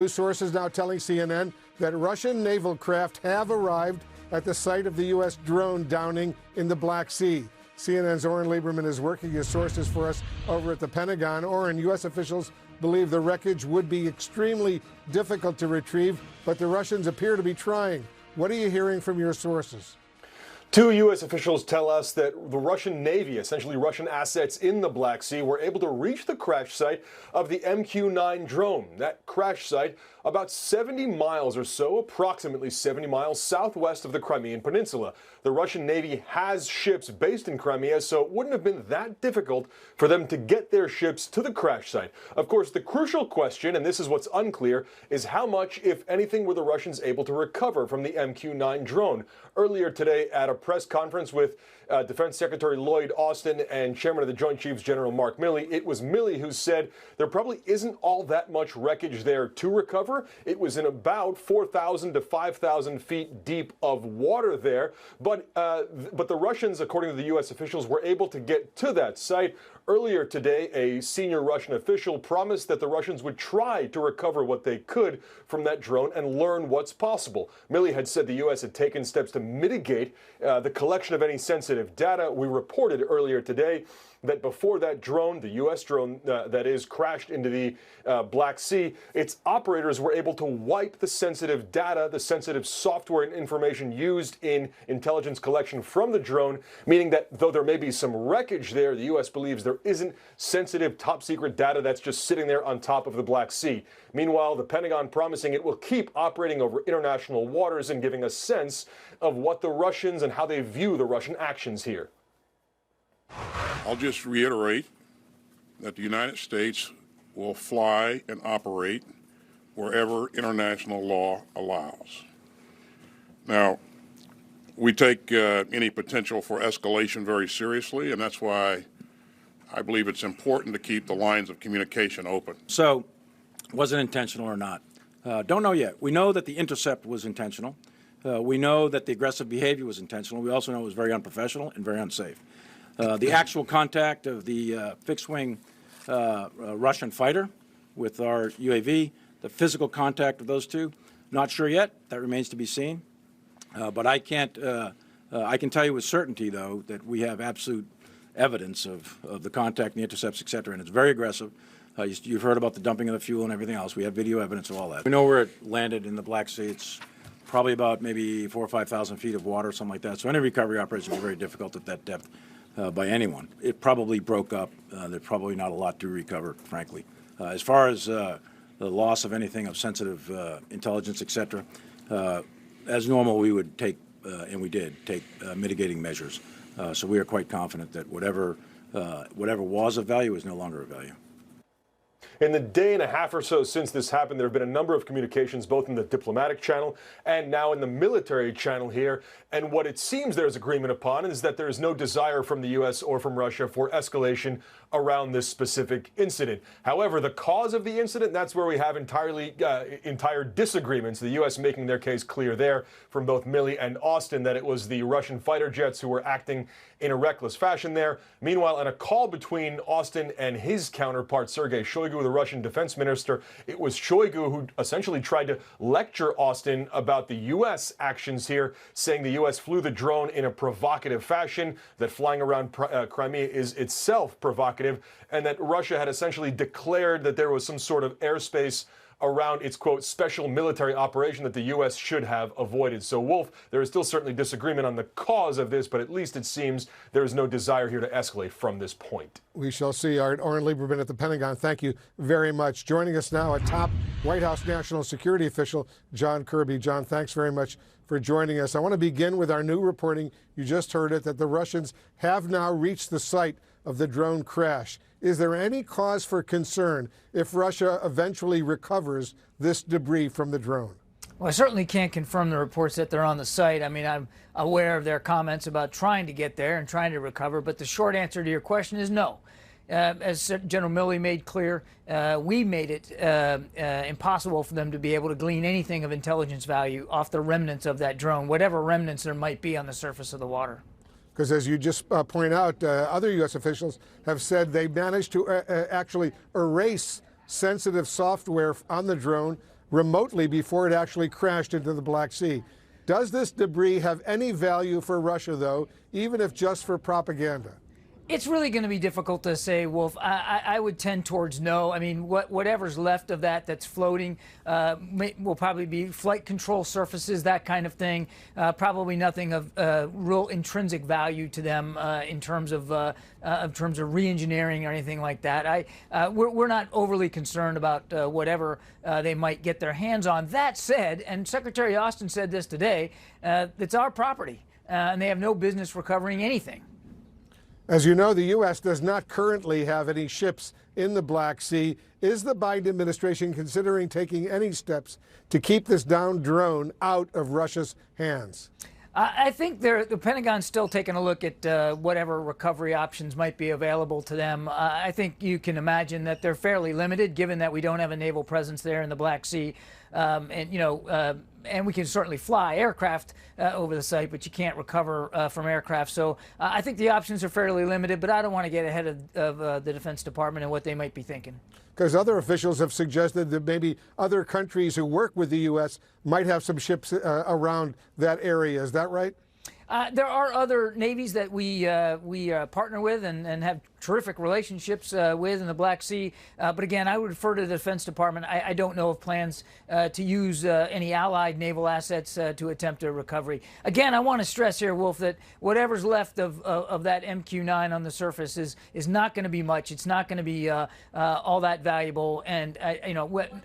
News sources now telling CNN that Russian naval craft have arrived at the site of the U.S. drone downing in the Black Sea. CNN's Oren Lieberman is working his sources for us over at the Pentagon. Oren, U.S. officials believe the wreckage would be extremely difficult to retrieve, but the Russians appear to be trying. What are you hearing from your sources? Two U.S. officials tell us that the Russian Navy, essentially Russian assets in the Black Sea, were able to reach the crash site of the MQ-9 drone. That crash site about 70 miles or so, approximately 70 miles southwest of the Crimean Peninsula. The Russian Navy has ships based in Crimea, so it wouldn't have been that difficult for them to get their ships to the crash site. Of course, the crucial question, and this is what's unclear, is how much, if anything, were the Russians able to recover from the MQ-9 drone? Earlier today at a press conference with Defense Secretary Lloyd Austin and Chairman of the Joint Chiefs General Mark Milley, it was Milley who said there probably isn't all that much wreckage there to recover. It was in about 4,000 to 5,000 feet deep of water there, but the Russians, according to the U.S. officials, were able to get to that site. Earlier today, a senior Russian official promised that the Russians would try to recover what they could from that drone and learn what's possible. Milley had said the U.S. had taken steps to mitigate the collection of any sensitive data. We reported earlier today that before that drone, the U.S. drone that is, crashed into the Black Sea, its operators were able to wipe the sensitive data, the sensitive software and information used in intelligence collection from the drone, meaning that though there may be some wreckage there, the U.S. believes there isn't sensitive top secret data that's just sitting there on top of the Black Sea. Meanwhile, the Pentagon promising it will keep operating over international waters and giving a sense of what the Russians and how they view the Russian actions here. I'll just reiterate that the United States will fly and operate wherever international law allows. Now, we take any potential for escalation very seriously, and that's why I believe it's important to keep the lines of communication open. So, was it intentional or not? Don't know yet. We know that the intercept was intentional. We know that the aggressive behavior was intentional. We also know it was very unprofessional and very unsafe. The actual contact of the fixed-wing Russian fighter with our UAV, the physical contact of those two, not sure yet. That remains to be seen. But I can't. I can tell you with certainty, though, that we have absolute evidence of the contact and the intercepts, et cetera, and it's very aggressive. You've heard about the dumping of the fuel and everything else. We have video evidence of all that. We know where it landed in the Black Sea. It's probably about maybe 4,000 or 5,000 feet of water, something like that. So any recovery operation is very difficult at that depth by anyone. It probably broke up. There's probably not a lot to recover, frankly. As far as the loss of anything of sensitive intelligence, et cetera, as normal, we would take, and we did, take mitigating measures. So we are quite confident that whatever was of value is no longer of value. In the day and a half or so since this happened, there have been a number of communications, both in the diplomatic channel and now in the military channel here. And what it seems there's agreement upon is that there is no desire from the U.S. or from Russia for escalation around this specific incident. However, the cause of the incident, that's where we have entire disagreements. The U.S. making their case clear there from both Milley and Austin that it was the Russian fighter jets who were acting in a reckless fashion there. Meanwhile, in a call between Austin and his counterpart, Sergei Shoigu, the Russian defense minister, it was Shoigu who essentially tried to lecture Austin about the U.S. actions here, saying the U.S. flew the drone in a provocative fashion, that flying around Crimea is itself provocative, and that Russia had essentially declared that there was some sort of airspace around its, quote, special military operation that the U.S. should have avoided. So, Wolf, there is still certainly disagreement on the cause of this, but at least it seems there is no desire here to escalate from this point. We shall see. Oren Lieberman at the Pentagon, thank you very much. Joining us now, a top White House national security official, John Kirby. John, thanks very much for joining us. I want to begin with our new reporting. You just heard it, that the Russians have now reached the site of the drone crash. Is there any cause for concern if Russia eventually recovers this debris from the drone? Well, I certainly can't confirm the reports that they're on the site. I mean, I'm aware of their comments about trying to get there and trying to recover, but the short answer to your question is no. As General Milley made clear, we made it impossible for them to be able to glean anything of intelligence value off the remnants of that drone, whatever remnants there might be on the surface of the water. Because as you just point out, other U.S. officials have said they managed to actually erase sensitive software on the drone remotely before it actually crashed into the Black Sea. Does this debris have any value for Russia, though, even if just for propaganda? It's really going to be difficult to say, Wolf. I would tend towards no. I mean, whatever's left of that's floating will probably be flight control surfaces, that kind of thing. Probably nothing of real intrinsic value to them in terms of re-engineering or anything like that. We're not overly concerned about whatever they might get their hands on. That said, and Secretary Austin said this today, it's our property, and they have no business recovering anything. As you know, the U.S. does not currently have any ships in the Black Sea. Is the Biden administration considering taking any steps to keep this downed drone out of Russia's hands? I think the Pentagon's still taking a look at whatever recovery options might be available to them. I think you can imagine that they're fairly limited, given that we don't have a naval presence there in the Black Sea. And we can certainly fly aircraft over the site, but you can't recover from aircraft. So I think the options are fairly limited, but I don't want to get ahead of the Defense Department and what they might be thinking. Because other officials have suggested that maybe other countries who work with the U.S. might have some ships around that area. Is that right? There are other navies that we partner with and have terrific relationships with in the Black Sea. But again, I would refer to the Defense Department. I don't know of plans to use any allied naval assets to attempt a recovery. Again, I want to stress here, Wolf, that whatever's left of that MQ-9 on the surface is not going to be much. It's not going to be all that valuable. And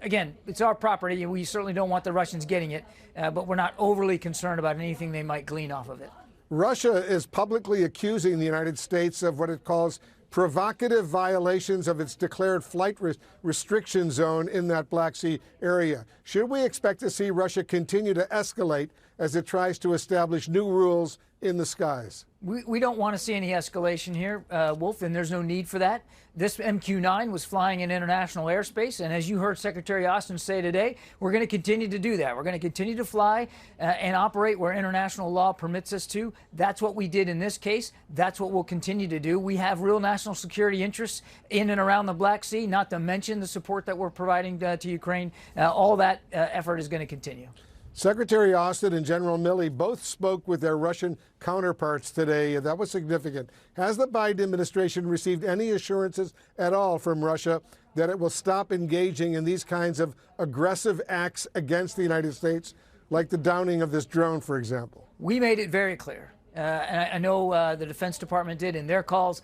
again, it's our property, and we certainly don't want the Russians getting it. But we're not overly concerned about anything they might glean off of it. Russia is publicly accusing the United States of what it calls provocative violations of its declared flight restriction zone in that Black Sea area. Should we expect to see Russia continue to escalate as it tries to establish new rules in the skies? We don't want to see any escalation here, Wolf, and there's no need for that. This MQ-9 was flying in international airspace, and as you heard Secretary Austin say today, we're going to continue to do that. We're going to continue to fly and operate where international law permits us to. That's what we did in this case. That's what we'll continue to do. We have real national security interests in and around the Black Sea, not to mention the support that we're providing to Ukraine. All that effort is going to continue. Secretary Austin and General Milley both spoke with their Russian counterparts today. That was significant. Has the Biden administration received any assurances at all from Russia that it will stop engaging in these kinds of aggressive acts against the United States, like the downing of this drone, for example? We made it very clear. And I know the Defense Department did in their calls.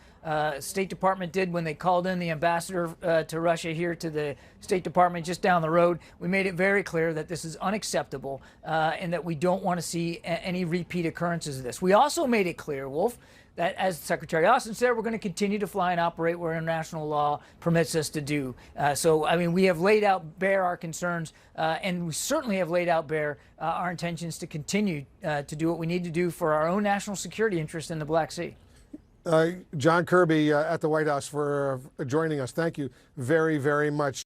State Department did when they called in the ambassador to Russia here to the State Department just down the road. We made it very clear that this is unacceptable and that we don't want to see any repeat occurrences of this. We also made it clear, Wolf, that, as Secretary Austin said, we're going to continue to fly and operate where international law permits us to do. So, I mean, we have laid out bare our concerns, and we certainly have laid out bare our intentions to continue to do what we need to do for our own national security interests in the Black Sea. John Kirby at the White House for joining us. Thank you very, very much.